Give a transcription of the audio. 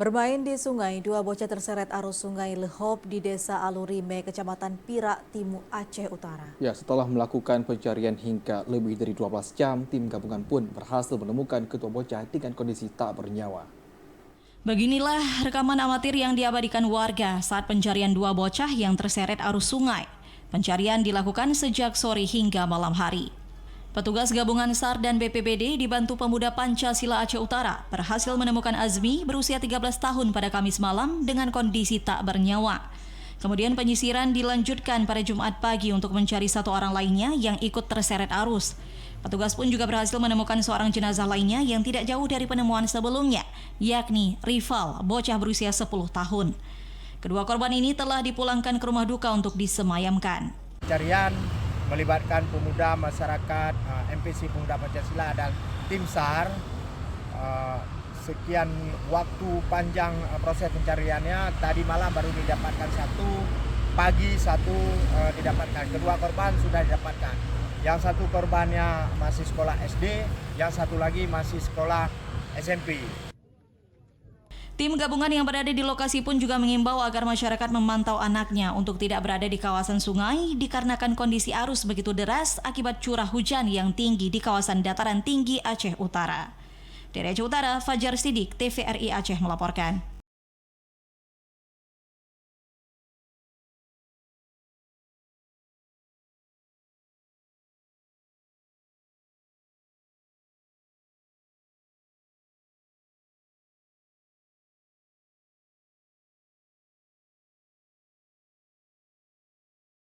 Bermain di sungai, dua bocah terseret arus sungai Lehop di Desa Alurime, Kecamatan Pirak Timur, Aceh Utara. Ya, setelah melakukan pencarian hingga lebih dari 12 jam, tim gabungan pun berhasil menemukan kedua bocah dengan kondisi tak bernyawa. Beginilah rekaman amatir yang diabadikan warga saat pencarian dua bocah yang terseret arus sungai. Pencarian dilakukan sejak sore hingga malam hari. Petugas gabungan SAR dan BPBD dibantu pemuda Pancasila Aceh Utara berhasil menemukan Azmi berusia 13 tahun pada Kamis malam dengan kondisi tak bernyawa. Kemudian penyisiran dilanjutkan pada Jumat pagi untuk mencari satu orang lainnya yang ikut terseret arus. Petugas pun juga berhasil menemukan seorang jenazah lainnya yang tidak jauh dari penemuan sebelumnya, yakni Rival, bocah berusia 10 tahun. Kedua korban ini telah dipulangkan ke rumah duka untuk disemayamkan. Pencarian melibatkan pemuda masyarakat, MPC Pemuda Pancasila dan tim SAR. Sekian waktu panjang proses pencariannya, tadi malam baru didapatkan satu, pagi satu didapatkan. Kedua korban sudah didapatkan. Yang satu korbannya masih sekolah SD, yang satu lagi masih sekolah SMP. Tim gabungan yang berada di lokasi pun juga mengimbau agar masyarakat memantau anaknya untuk tidak berada di kawasan sungai dikarenakan kondisi arus begitu deras akibat curah hujan yang tinggi di kawasan dataran tinggi Aceh Utara. Dari Aceh Utara, Fajar Sidik, TVRI Aceh melaporkan.